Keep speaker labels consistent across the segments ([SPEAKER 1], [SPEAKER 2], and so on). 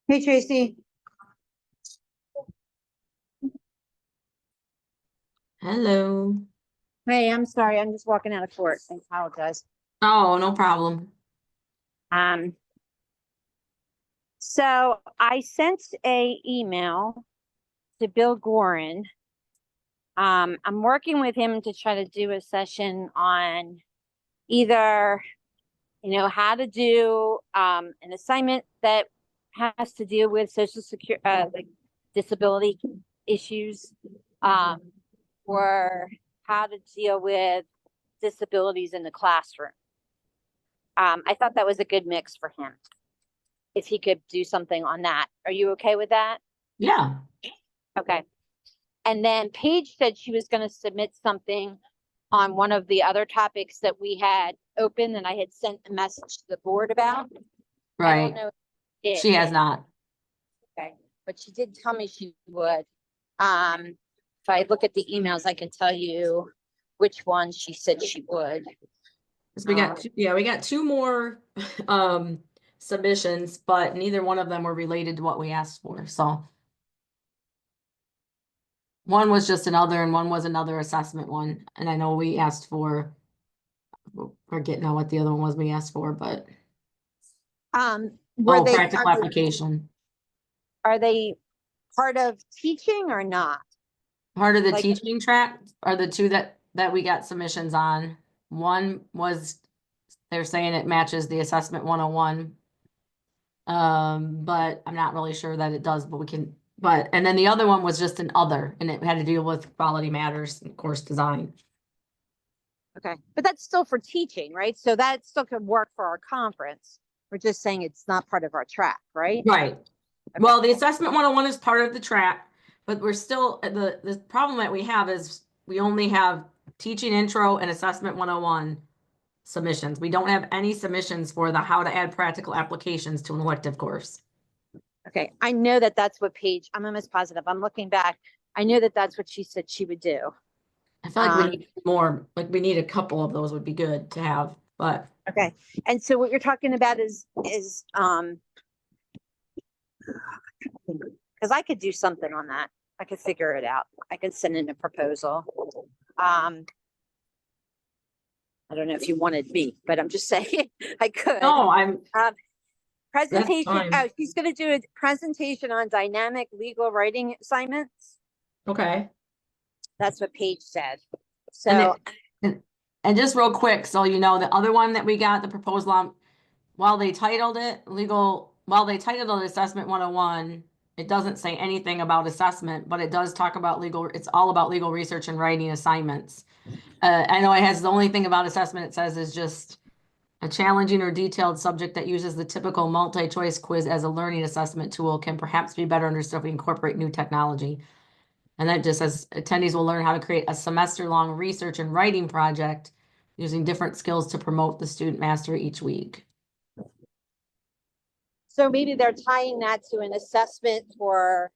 [SPEAKER 1] Hey, Tracy.
[SPEAKER 2] Hello.
[SPEAKER 1] Hey, I'm sorry. I'm just walking out of court. I apologize.
[SPEAKER 2] Oh, no problem.
[SPEAKER 1] Um, so I sent a email to Bill Gorin. I'm working with him to try to do a session on either, how to do an assignment that has to deal with social security, like disability issues, um, or how to deal with disabilities in the classroom. I thought that was a good mix for him. If he could do something on that. Are you okay with that?
[SPEAKER 2] Yeah.
[SPEAKER 1] Okay. And then Paige said she was going to submit something on one of the other topics that we had open and I had sent a message to the board about. I don't
[SPEAKER 2] Right.
[SPEAKER 1] know if
[SPEAKER 2] She has not.
[SPEAKER 1] Okay, but she did tell me she would. If I look at the emails, I can tell you which one she said she would.
[SPEAKER 2] 'Cause we got we got two more submissions, but neither one of them were related to what we asked for. So one was just another and one was another assessment one. And I know we asked for, forget now what the other one was we asked for, but
[SPEAKER 1] Were they
[SPEAKER 2] practical application.
[SPEAKER 1] are they part of teaching or not?
[SPEAKER 2] Part of the
[SPEAKER 1] Like-
[SPEAKER 2] teaching track are the two that we got submissions on. One was, they're saying it matches the assessment 101. But I'm not really sure that it does, but we can, and then the other one was just an other, and it had to deal with quality matters and course design.
[SPEAKER 1] Okay, but that's still for teaching, right? So that still could work for our conference. We're just saying it's not part of our track, right?
[SPEAKER 2] Right. Well, the assessment 101 is part of the track, but we're still, the problem that we have is we only have teaching intro and assessment 101 submissions. We don't have any submissions for the how to add practical applications to an elective course.
[SPEAKER 1] Okay, I know that that's what Paige, I'm almost positive. I'm looking back. I know that that's what she said she would do.
[SPEAKER 2] I feel like we need more, like we need a couple of those would be good to have, but.
[SPEAKER 1] Okay, and so what you're talking about is because I could do something on that. I could figure it out. I could send in a proposal. I don't know if you wanted me, but I'm just saying I could.
[SPEAKER 2] No, I'm.
[SPEAKER 1] Presentation.
[SPEAKER 2] fine.
[SPEAKER 1] Oh, she's going to do a presentation on dynamic legal writing assignments.
[SPEAKER 2] Okay.
[SPEAKER 1] That's what Paige said.
[SPEAKER 2] And
[SPEAKER 1] So
[SPEAKER 2] And just real quick, so you know, the other one that we got, the proposal on, while they titled it Assessment 101, it doesn't say anything about assessment, but it does talk about it's all about legal research and writing assignments. I know it has, the only thing about assessment it says is just a challenging or detailed subject that uses the typical multi-choice quiz as a learning assessment tool can perhaps be better understood if we incorporate new technology. And that just says attendees will learn how to create a semester-long research and writing project using different skills to promote the student mastery each week.
[SPEAKER 1] So maybe they're tying that to an assessment for,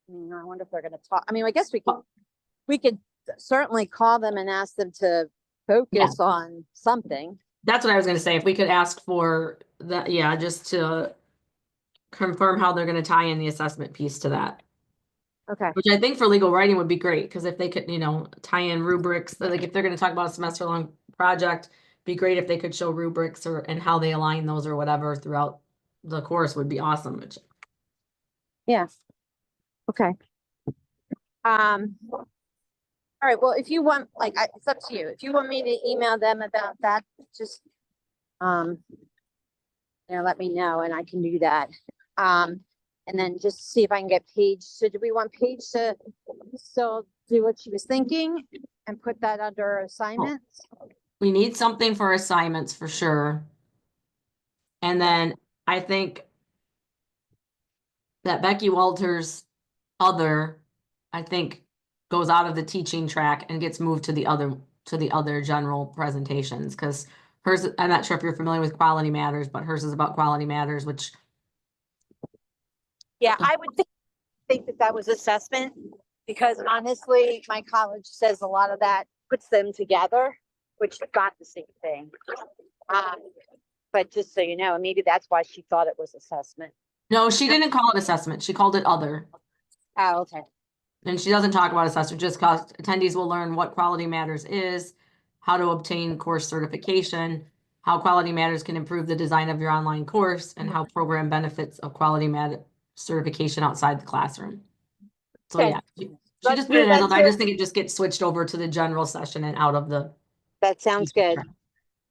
[SPEAKER 1] I wonder if they're going to talk. I mean, I guess we could certainly call them and ask them to focus on something.
[SPEAKER 2] That's what I was going to say. If we could ask for that, just to confirm how they're going to tie in the assessment piece to that.
[SPEAKER 1] Okay.
[SPEAKER 2] Which I think for legal writing would be great, because if they could, tie in rubrics, like if they're going to talk about a semester long project, be great if they could show rubrics and how they align those or whatever throughout the course would be awesome.
[SPEAKER 1] Yeah. Okay. All right. Well, if you want, it's up to you. If you want me to email them about that, just, let me know and I can do that. And then just see if I can get Paige. So do we want Paige to still do what she was thinking and put that under assignments?
[SPEAKER 2] We need something for assignments for sure. And then I think that Becky Walters I think goes out of the teaching track and gets moved to the other general presentations, because hers, I'm not sure if you're familiar with Quality Matters, but hers is about Quality Matters, which.
[SPEAKER 1] Yeah, I would think that was assessment, because honestly, my college says a lot of that puts them together, which got the same thing. but just so you know, maybe that's why she thought it was assessment.
[SPEAKER 2] No, she didn't call it assessment. She called it other.
[SPEAKER 1] Oh, okay.
[SPEAKER 2] And she doesn't talk about assessment, just cause attendees will learn what Quality Matters is, how to obtain course certification, how Quality Matters can improve the design of your online course, and how program benefits of Quality Matter certification outside the classroom. So
[SPEAKER 1] Okay.
[SPEAKER 2] yeah, she
[SPEAKER 1] Let's
[SPEAKER 2] just put
[SPEAKER 1] do
[SPEAKER 2] it as,
[SPEAKER 1] that
[SPEAKER 2] I
[SPEAKER 1] too.
[SPEAKER 2] just think it just gets switched over to the general session and out of the.
[SPEAKER 1] That sounds good.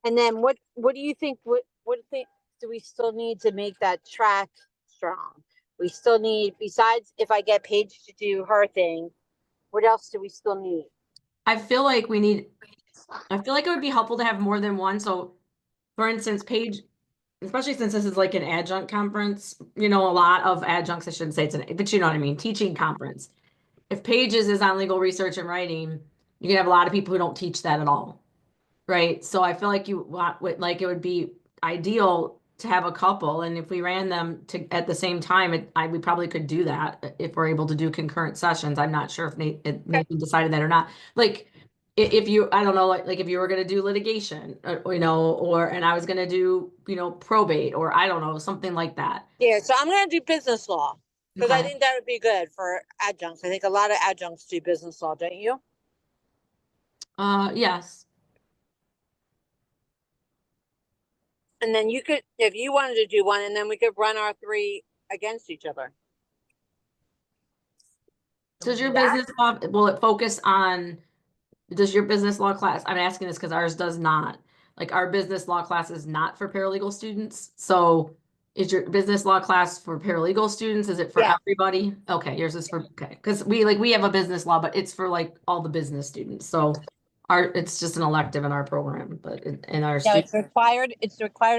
[SPEAKER 1] And then what do you think, do we still need to make that track strong? We still need, besides if I get Paige to do her thing, what else do we still need?
[SPEAKER 2] I feel like it would be helpful to have more than one. So for instance, Paige, especially since this is like an adjunct conference, a lot of adjuncts, I shouldn't say but you know what I mean, teaching conference. If Pages is on legal research and writing, you can have a lot of people who don't teach that at all. Right. So I feel like it would be ideal to have a couple. And if we ran them at the same time, we probably could do that if we're able to do concurrent sessions. I'm not sure if Nathan decided that or not. Like if you, I don't know, like if you were going to do litigation, and I was going to do, probate, or I don't know, something like that.
[SPEAKER 1] Yeah, so I'm going to do business law because I
[SPEAKER 2] Okay.
[SPEAKER 1] think that would be good for adjuncts. I think a lot of adjuncts do business law, don't you?
[SPEAKER 2] Yes.
[SPEAKER 1] And then you could, if you wanted to do one, and then we could run our three against each other.
[SPEAKER 2] Does your business law, will it focus on, does your business law class, I'm asking this because ours does not. Like our business law class is not for paralegal students. So is your business law class for paralegal students? Is it for
[SPEAKER 1] Yeah.
[SPEAKER 2] everybody? Okay, yours is for, okay. Because we have a business law, but it's for like all the business students. So it's just an elective in our program, but in our
[SPEAKER 1] No,
[SPEAKER 2] student.
[SPEAKER 1] it's required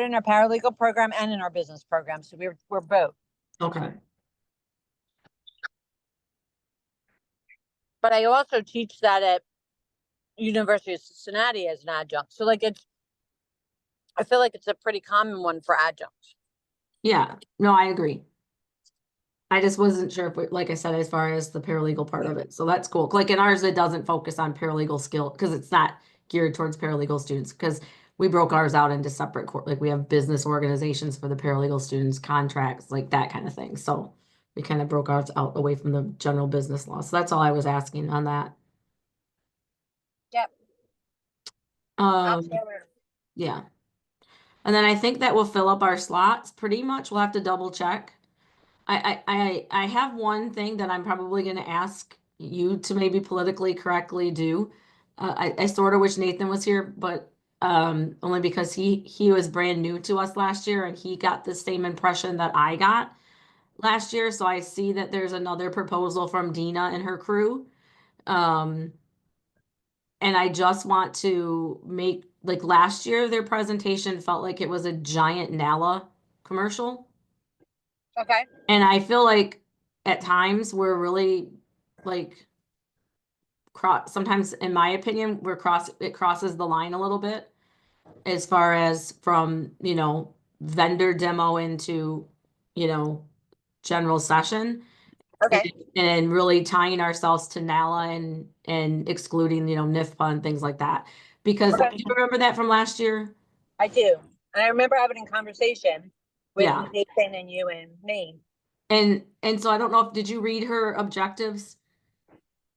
[SPEAKER 1] in our paralegal program and in our business program. So we're both.
[SPEAKER 2] Okay.
[SPEAKER 1] But I also teach that at University of Cincinnati as an adjunct. So I feel like it's a pretty common one for adjuncts.
[SPEAKER 2] Yeah, no, I agree. I just wasn't sure if like I said, as far as the paralegal part of it. So that's cool. Like in ours, it doesn't focus on paralegal skill because it's not geared towards paralegal students because we broke ours out into separate like we have business organizations for the paralegal students, contracts, like that kind of thing. So we kind of broke ours out away from the general business law. So that's all I was asking on that.
[SPEAKER 1] Yep.
[SPEAKER 2] Um, yeah. And then I think that will fill up our slots pretty much. We'll have to double check. I have one thing that I'm probably going to ask you to maybe politically correctly do. I sort of wish Nathan was here, but only because he was brand new to us last year and he got the same impression that I got last year. So I see that there's another proposal from Dina and her crew. Um, and I just want to make, like last year, their presentation felt like it was a giant Nala commercial.
[SPEAKER 1] Okay.
[SPEAKER 2] And I feel like at times we're really like sometimes in my opinion, it crosses the line a little bit as far as from, vendor demo into, general session.
[SPEAKER 1] Okay.
[SPEAKER 2] And really tying ourselves to NALA and excluding, NIFPA and things like that. Because do you remember that from last year?
[SPEAKER 1] I do. And I remember having a conversation with
[SPEAKER 2] Yeah.
[SPEAKER 1] Nathan and you and me.
[SPEAKER 2] And so I don't know if, did you read her objectives?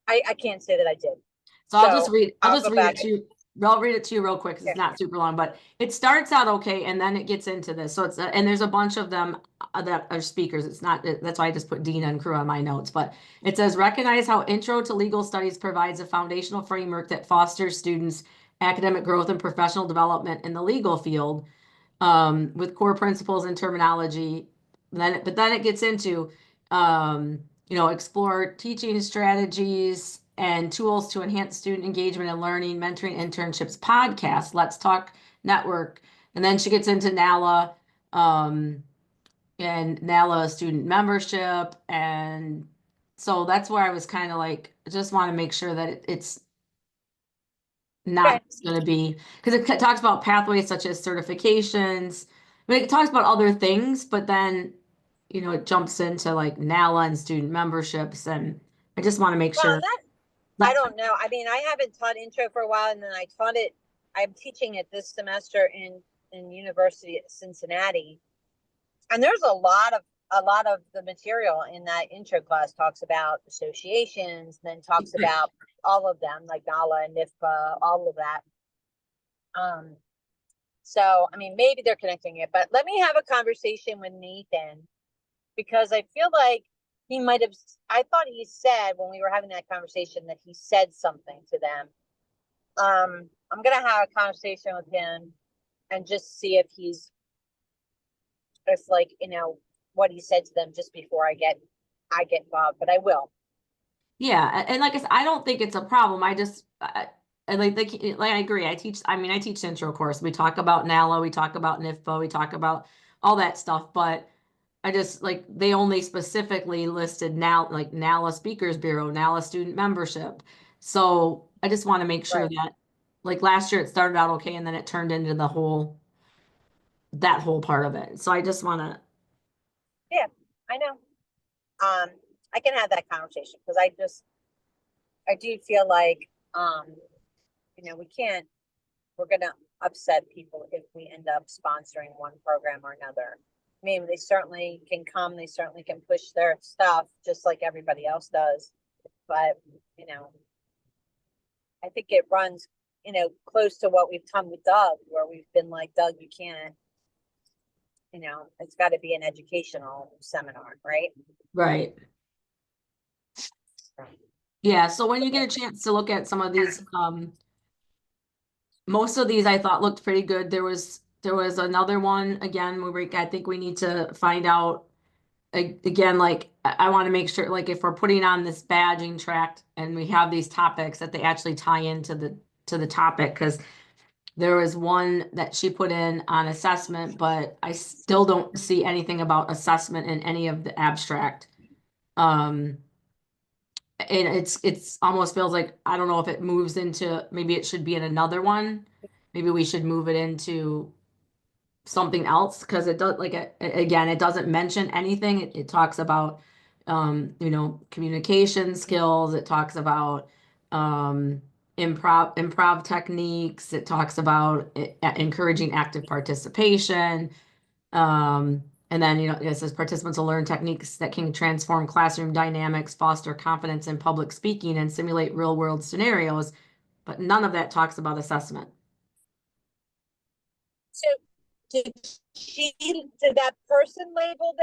[SPEAKER 1] I can't say that I did.
[SPEAKER 2] So I'll just read
[SPEAKER 1] back.
[SPEAKER 2] it to you. I'll read it to you real quick 'cause it's not super long, but it starts out okay and then it gets into this. So and there's a bunch of them that are speakers. It's not, that's why I just put Dina and crew on my notes, but it says recognize how Intro to Legal Studies provides a foundational framework that fosters students' academic growth and professional development in the legal field, with core principles and terminology. But then it gets into, explore teaching strategies and tools to enhance student engagement and learning, mentoring, internships, podcast, Let's Talk Network. And then she gets into NALA, and NALA student membership. And so that's where I was kind of like, I just want to make sure that it's not going to be, because it talks about pathways such as certifications. I mean, it talks about other things, but then, it jumps into like NALA and student memberships. And I just want to make sure.
[SPEAKER 1] I don't know. I mean, I haven't taught intro for a while, and then I taught it. I'm teaching it this semester in in University of Cincinnati. And there's a lot of the material in that intro class talks about associations, then talks about all of them, like NALA and NIFPA, all of that. So I mean, maybe they're connecting it, but let me have a conversation with Nathan, because I feel like he might have, I thought he said when we were having that conversation that he said something to them. I'm gonna have a conversation with him and just see if it's like, what he said to them just before I get involved, but I will.
[SPEAKER 2] Yeah, and like I said, I don't think it's a problem. I just I like I agree. I teach intro course. We talk about NALA, we talk about NIFPA, we talk about all that stuff, but I just like they only specifically listed like NALA Speakers Bureau, NALA student membership. So I just want to make sure
[SPEAKER 1] Right.
[SPEAKER 2] that like last year it started out okay and then it turned into that whole part of it. So I just want to
[SPEAKER 1] Yeah, I know. I can have that conversation because I do feel like, we're gonna upset people if we end up sponsoring one program or another. I mean, they certainly can come, they certainly can push their stuff just like everybody else does. But, I think it runs, close to what we've done with Doug, where we've been like, Doug, you can't, it's got to be an educational seminar, right?
[SPEAKER 2] right. Yeah, so when you get a chance to look at some of these, most of these I thought looked pretty good. There was another one again where I think we need to find out again, like I want to make sure like if we're putting on this badging tract and we have these topics that they actually tie into the topic, because there was one that she put in on assessment, but I still don't see anything about assessment in any of the abstract. And it's almost feels like I don't know if it moves into, maybe it should be in another one. Maybe we should move it into something else because it does like again, it doesn't mention anything. It talks about communication skills. It talks about improv techniques. It talks about encouraging active participation. And then, it says participants will learn techniques that can transform classroom dynamics, foster confidence in public speaking, and simulate real world scenarios. But none of that talks about assessment.
[SPEAKER 1] So did did that person label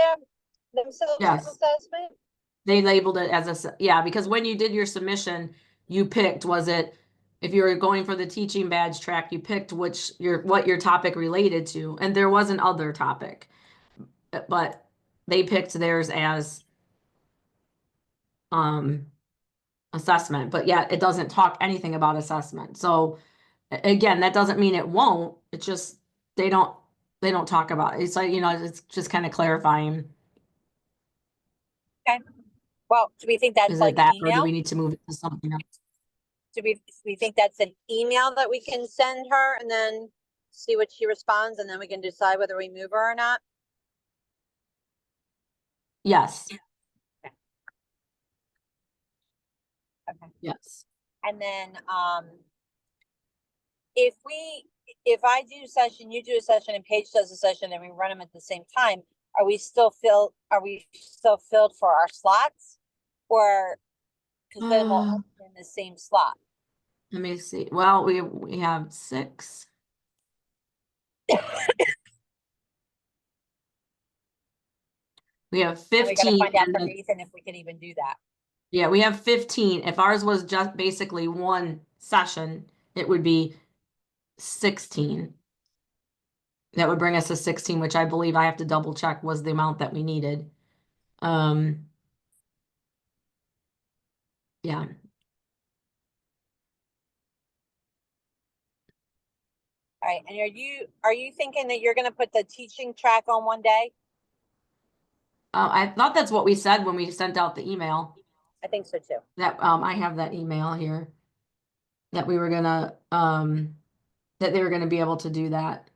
[SPEAKER 1] themselves
[SPEAKER 2] Yes.
[SPEAKER 1] as assessment?
[SPEAKER 2] They labeled it as yeah, because when you did your submission, you picked, if you were going for the teaching badge track, you picked what your topic related to, and there was an other topic, but they picked theirs as assessment, but yet it doesn't talk anything about assessment. So again, that doesn't mean it won't. It's just they don't talk about it. It's like, it's just kind of clarifying.
[SPEAKER 1] Okay. Well, do we think that's
[SPEAKER 2] Is
[SPEAKER 1] like
[SPEAKER 2] it that, or do
[SPEAKER 1] email?
[SPEAKER 2] we need to move it to something else?
[SPEAKER 1] Do we think that's an email that we can send her and then see what she responds, and then we can decide whether we move her or not?
[SPEAKER 2] Yes.
[SPEAKER 1] Okay.
[SPEAKER 2] Yes.
[SPEAKER 1] And then if I do a session, you do a session, and Paige does a session, and we run them at the same time, are we still filled for our slots? Or because then we'll all be in the same slot.
[SPEAKER 2] Let me see. Well, we have 6. We have
[SPEAKER 1] And we gotta
[SPEAKER 2] 15.
[SPEAKER 1] find out
[SPEAKER 2] and
[SPEAKER 1] from
[SPEAKER 2] then-
[SPEAKER 1] Nathan if we can even do that.
[SPEAKER 2] yeah, we have 15. If ours was just basically one session, it would be 16. That would bring us to 16, which I believe I have to double check was the amount that we needed. Yeah.
[SPEAKER 1] All right, and are you thinking that you're gonna put the teaching track on one day?
[SPEAKER 2] I thought that's what we said when we sent out the email.
[SPEAKER 1] I think so too.
[SPEAKER 2] That I have that email here. That we were gonna that they were gonna be able to do that.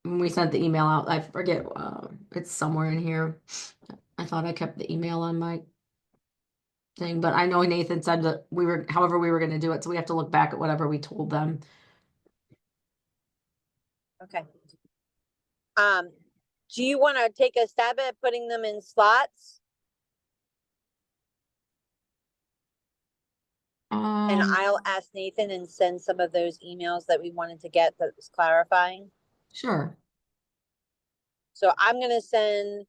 [SPEAKER 2] When we sent the email out, I forget, it's somewhere in here. I thought I kept the email on my thing, but I know Nathan said that however we were gonna do it, so we have to look back at whatever we told them.
[SPEAKER 1] Okay. Do you want to take a stab at putting them in slots? And I'll ask Nathan and send some of those emails that we wanted to get that was clarifying.
[SPEAKER 2] Sure.
[SPEAKER 1] So I'm gonna send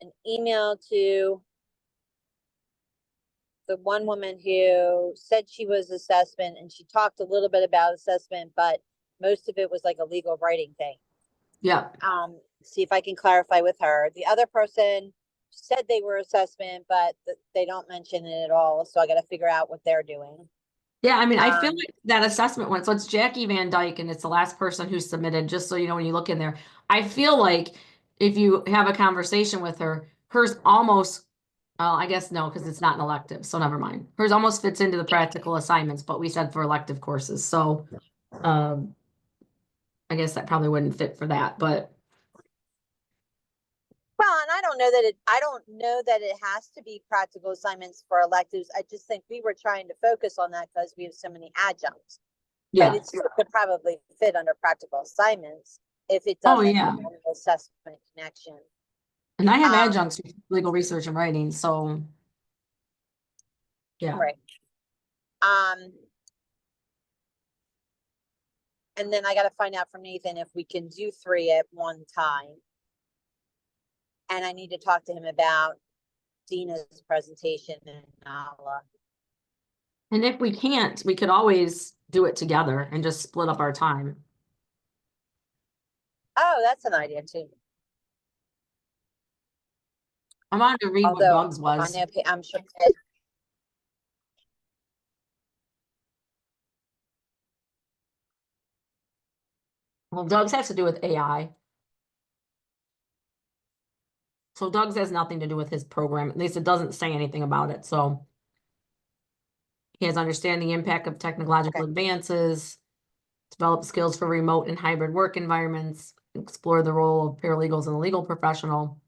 [SPEAKER 1] an email to the one woman who said she was assessment, and she talked a little bit about assessment, but most of it was like a legal writing thing.
[SPEAKER 2] Yeah.
[SPEAKER 1] See if I can clarify with her. The other person said they were assessment, but they don't mention it at all. So I got to figure out what they're doing.
[SPEAKER 2] Yeah, I mean, I feel like that assessment one, so it's Jackie Van Dyke and it's the last person who submitted, just so you know, when you look in there. I feel like if you have a conversation with her, hers almost, I guess no, because it's not an elective, so never mind. Hers almost fits into the practical assignments, but we said for elective courses, so I guess that probably wouldn't fit for that, but
[SPEAKER 1] Well, and I don't know that it has to be practical assignments for electives. I just think we were trying to focus on that because we have so many adjuncts. But
[SPEAKER 2] yeah.
[SPEAKER 1] it still could probably fit under practical assignments if it
[SPEAKER 2] Oh,
[SPEAKER 1] doesn't
[SPEAKER 2] yeah.
[SPEAKER 1] have an assessment connection.
[SPEAKER 2] And I have adjuncts for legal research and writing, so yeah.
[SPEAKER 1] Right. And then I got to find out from Nathan if we can do 3 at one time. And I need to talk to him about Dina's presentation and Nala.
[SPEAKER 2] And if we can't, we could always do it together and just split up our time.
[SPEAKER 1] Oh, that's an idea too.
[SPEAKER 2] I wanted to read what
[SPEAKER 1] Although
[SPEAKER 2] Doug's was.
[SPEAKER 1] I know I'm sure.
[SPEAKER 2] Well, Doug's has to do with AI. So Doug's has nothing to do with his program. At least it doesn't say anything about it. So he has understanding the impact of technological advances, develop skills for remote and hybrid work environments, explore the role of paralegals in the legal professional.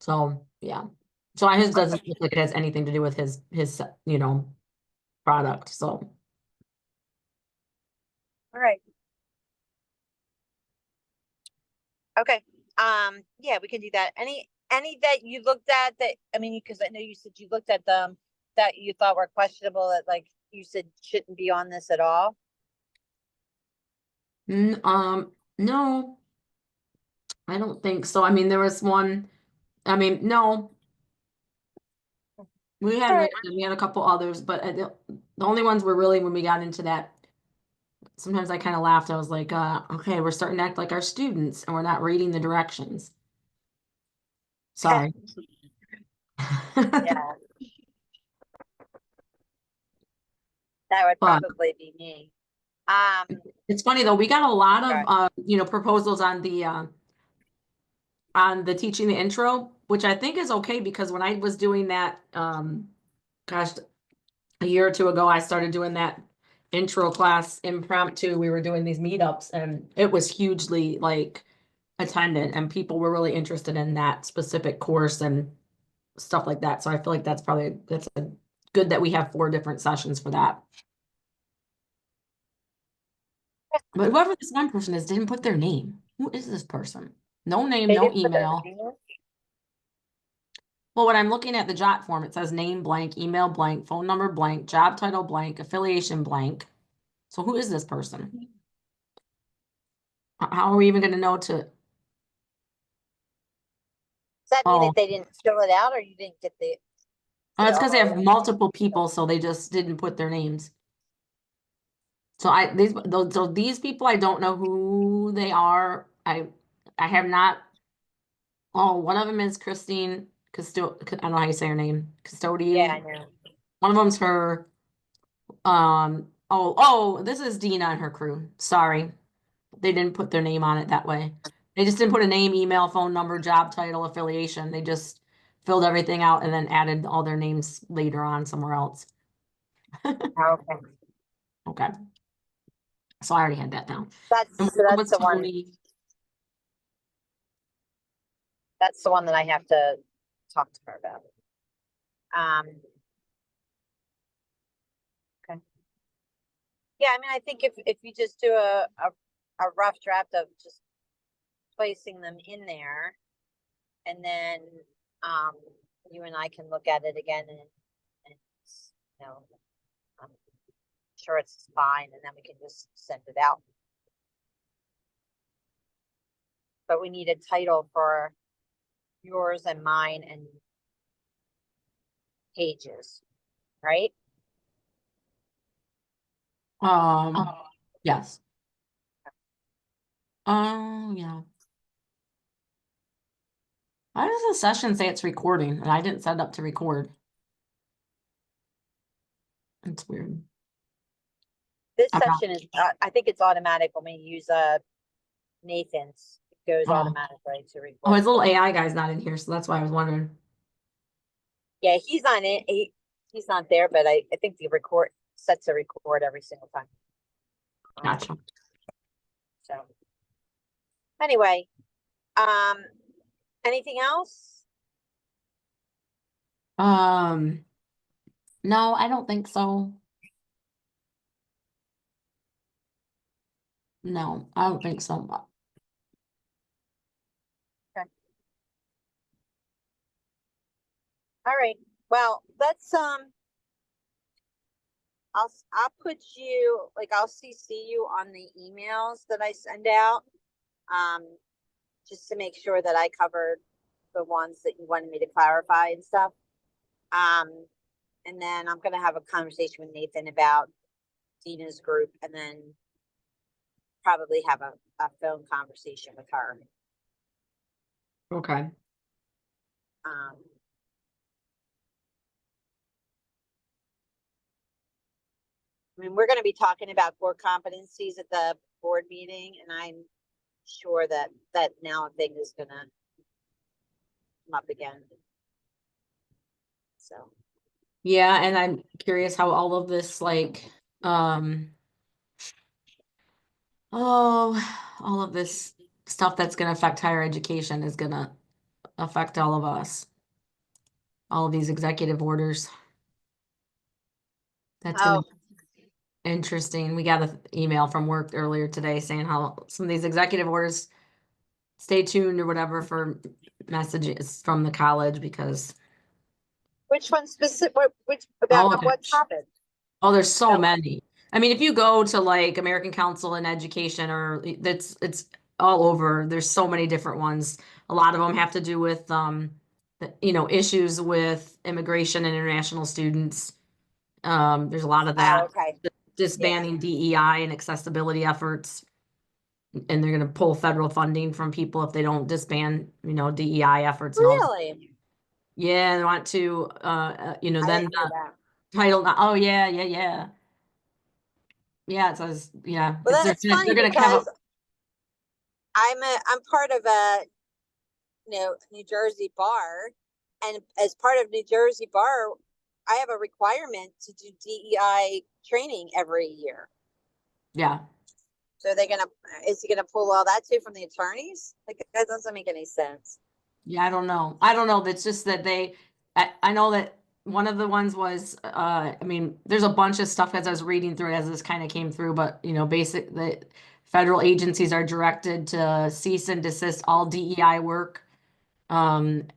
[SPEAKER 2] So yeah. So his doesn't look like it has anything to do with his product. So
[SPEAKER 1] All right. Okay. Yeah, we can do that. Any that you looked at that, I mean, because I know you said you looked at them that you thought were questionable, that like you said shouldn't be on this at all.
[SPEAKER 2] no, I don't think so. I mean, there was one, I mean, no, we had,
[SPEAKER 1] Alright.
[SPEAKER 2] we had a couple others, but the only ones were really when we got into that. Sometimes I kind of laughed. I was like, okay, we're starting to act like our students and we're not reading the directions. Sorry.
[SPEAKER 1] Yeah, that would
[SPEAKER 2] But
[SPEAKER 1] probably be me.
[SPEAKER 2] it's funny though, we got a lot
[SPEAKER 1] Okay.
[SPEAKER 2] of proposals on the teaching the intro, which I think is okay because when I was doing that, gosh, a year or two ago, I started doing that intro class impromptu. We were doing these meetups and it was hugely like attended and people were really interested in that specific course and stuff like that. So I feel like that's good that we have 4 different sessions for that. But whoever this one person is didn't put their name. Who is this person? No name,
[SPEAKER 1] They
[SPEAKER 2] no
[SPEAKER 1] didn't put their
[SPEAKER 2] email.
[SPEAKER 1] name in?
[SPEAKER 2] Well, when I'm looking at the jot form, it says name blank, email blank, phone number blank, job title blank, affiliation blank. So who is this person? How are we even going to know to?
[SPEAKER 1] Does that mean
[SPEAKER 2] Oh,
[SPEAKER 1] that they didn't fill it out or you didn't get the?
[SPEAKER 2] it's because they have multiple people, so they just didn't put their names. So these people, I don't know who they are. I have not. Oh, one of them is Christine I don't know how you say her name.
[SPEAKER 1] Yeah, I
[SPEAKER 2] Custodian.
[SPEAKER 1] know.
[SPEAKER 2] One of them's her. Oh, this is Dina and her crew. Sorry. They didn't put their name on it that way. They just didn't put a name, email, phone number, job title, affiliation. They just filled everything out and then added all their names later on somewhere else.
[SPEAKER 1] Okay.
[SPEAKER 2] Okay. So I already had that down.
[SPEAKER 1] That's
[SPEAKER 2] And
[SPEAKER 1] so
[SPEAKER 2] one
[SPEAKER 1] that's
[SPEAKER 2] was
[SPEAKER 1] the one.
[SPEAKER 2] Tony.
[SPEAKER 1] That's the one that I have to talk to her about. Okay. Yeah, I mean, I think if you just do a a rough draft of just placing them in there. And then, you and I can look at it again and, you know, I'm sure it's fine, and then we can just send it out. But we need a title for yours and mine and Pages, right?
[SPEAKER 2] Yes. Oh, yeah. Why does the session say it's recording and I didn't set it up to record? It's weird.
[SPEAKER 1] This
[SPEAKER 2] I'm not-
[SPEAKER 1] session is, I think it's automatic when we use Nathan's. It goes
[SPEAKER 2] Oh.
[SPEAKER 1] automatically to
[SPEAKER 2] Oh,
[SPEAKER 1] record.
[SPEAKER 2] his little AI guy's not in here, so that's why I was wondering.
[SPEAKER 1] Yeah, he's on it. He's not there, but I think the record sets a record every single time.
[SPEAKER 2] Gotcha.
[SPEAKER 1] So anyway, anything else?
[SPEAKER 2] No, I don't think so. No, I don't think so.
[SPEAKER 1] All right. Well, let's I'll put you, like, I'll CC you on the emails that I send out. Just to make sure that I covered the ones that you wanted me to clarify and stuff. And then I'm gonna have a conversation with Nathan about Dina's group, and then probably have a phone conversation with her.
[SPEAKER 2] Okay.
[SPEAKER 1] I mean, we're gonna be talking about core competencies at the board meeting, and I'm sure that now thing is gonna come up again. So,
[SPEAKER 2] Yeah, and I'm curious how all of this, like, all of this stuff that's gonna affect higher education is gonna affect all of us. All of these executive orders. That's gonna be interesting. We got an email from work earlier today saying how some of these executive orders, stay tuned or whatever for messages from the college because
[SPEAKER 1] which one specific? Which about what topic?
[SPEAKER 2] oh, there's so
[SPEAKER 1] No.
[SPEAKER 2] many. I mean, if you go to like American Council in Education or it's all over. There's so many different ones. A lot of them have to do with issues with immigration and international students. There's a lot of that.
[SPEAKER 1] Oh, okay.
[SPEAKER 2] Disbanding DEI and accessibility efforts. And they're gonna pull federal funding from people if they don't disband, DEI efforts and all.
[SPEAKER 1] Really?
[SPEAKER 2] Yeah, they want to
[SPEAKER 1] I
[SPEAKER 2] then
[SPEAKER 1] didn't know that.
[SPEAKER 2] title. Oh yeah. Yeah, it says, yeah.
[SPEAKER 1] Well, that's
[SPEAKER 2] They're
[SPEAKER 1] funny
[SPEAKER 2] gonna have
[SPEAKER 1] because I'm part of a New Jersey bar, and as part of New Jersey bar, I have a requirement to do DEI training every year.
[SPEAKER 2] yeah.
[SPEAKER 1] So is he gonna pull all that too from the attorneys? Like, that doesn't make any sense.
[SPEAKER 2] Yeah, I don't know. It's just that I know that one of the ones was, I mean, there's a bunch of stuff as I was reading through it as this kind of came through, but the federal agencies are directed to cease and desist all DEI work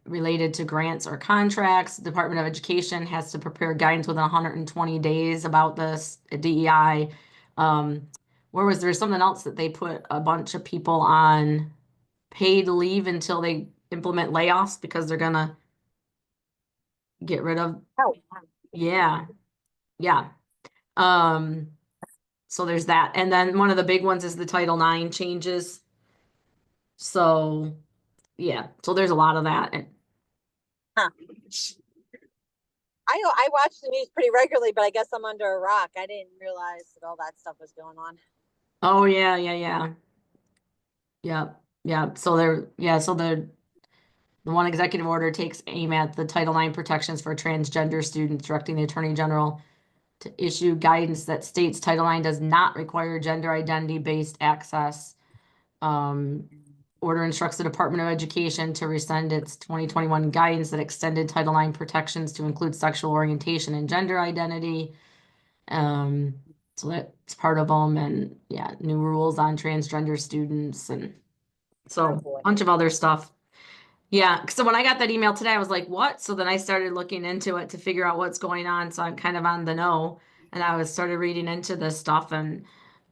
[SPEAKER 2] related to grants or contracts. Department of Education has to prepare guidance within 120 days about this DEI. Where was there something else that they put a bunch of people on paid leave until they implement layoffs because they're gonna get rid of.
[SPEAKER 1] Oh,
[SPEAKER 2] Yeah. So there's that. And then one of the big ones is the Title IX changes. So yeah, so there's a lot of that. And
[SPEAKER 1] huh. I watch the news pretty regularly, but I guess I'm under a rock. I didn't realize that all that stuff was going on.
[SPEAKER 2] oh yeah. So the one executive order takes aim at the Title IX protections for transgender students, directing the Attorney General to issue guidance that states Title IX does not require gender identity-based access. Order instructs the Department of Education to rescind its 2021 guidance that extended Title IX protections to include sexual orientation and gender identity. So that's part of them, and yeah, new rules on transgender students, and so
[SPEAKER 1] Oh, boy.
[SPEAKER 2] a bunch of other stuff. Yeah, so when I got that email today, I was like, what? So then I started looking into it to figure out what's going on. So I'm kind of on the know. And I was started reading into this stuff, and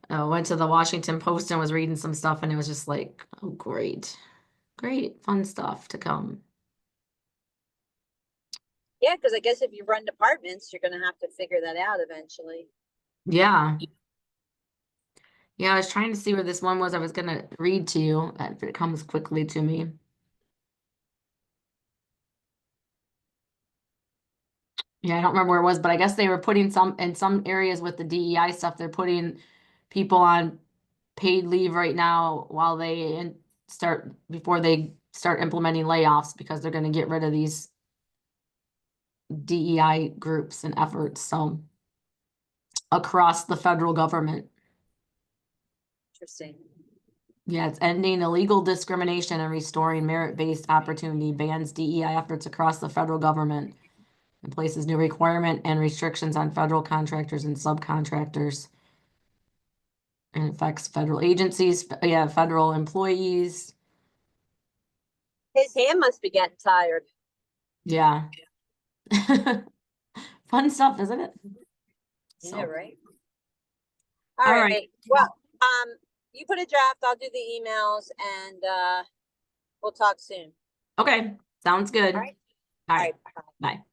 [SPEAKER 2] went to the Washington Post and was reading some stuff, and it was just like, oh, great, great, fun stuff to come.
[SPEAKER 1] Yeah, because I guess if you run departments, you're gonna have to figure that out eventually.
[SPEAKER 2] Yeah. Yeah, I was trying to see where this one was I was gonna read to you, if it comes quickly to me. Yeah, I don't remember where it was, but I guess they were putting in some areas with the DEI stuff, they're putting people on paid leave right now while they before they start implementing layoffs, because they're gonna get rid of these DEI groups and efforts, so across the federal government.
[SPEAKER 1] Interesting.
[SPEAKER 2] Yeah, it's ending illegal discrimination and restoring merit-based opportunity, bans DEI efforts across the federal government, and places new requirement and restrictions on federal contractors and subcontractors. And affects federal agencies, yeah, federal employees.
[SPEAKER 1] His hand must be getting tired.
[SPEAKER 2] Yeah. Fun stuff, isn't it?
[SPEAKER 1] Yeah,
[SPEAKER 2] So,
[SPEAKER 1] right.
[SPEAKER 2] all
[SPEAKER 1] All
[SPEAKER 2] right.
[SPEAKER 1] right. Well, you put a draft, I'll do the emails, and we'll talk soon.
[SPEAKER 2] Okay, sounds good.
[SPEAKER 1] All
[SPEAKER 2] All
[SPEAKER 1] right. All
[SPEAKER 2] right,
[SPEAKER 1] right.
[SPEAKER 2] bye.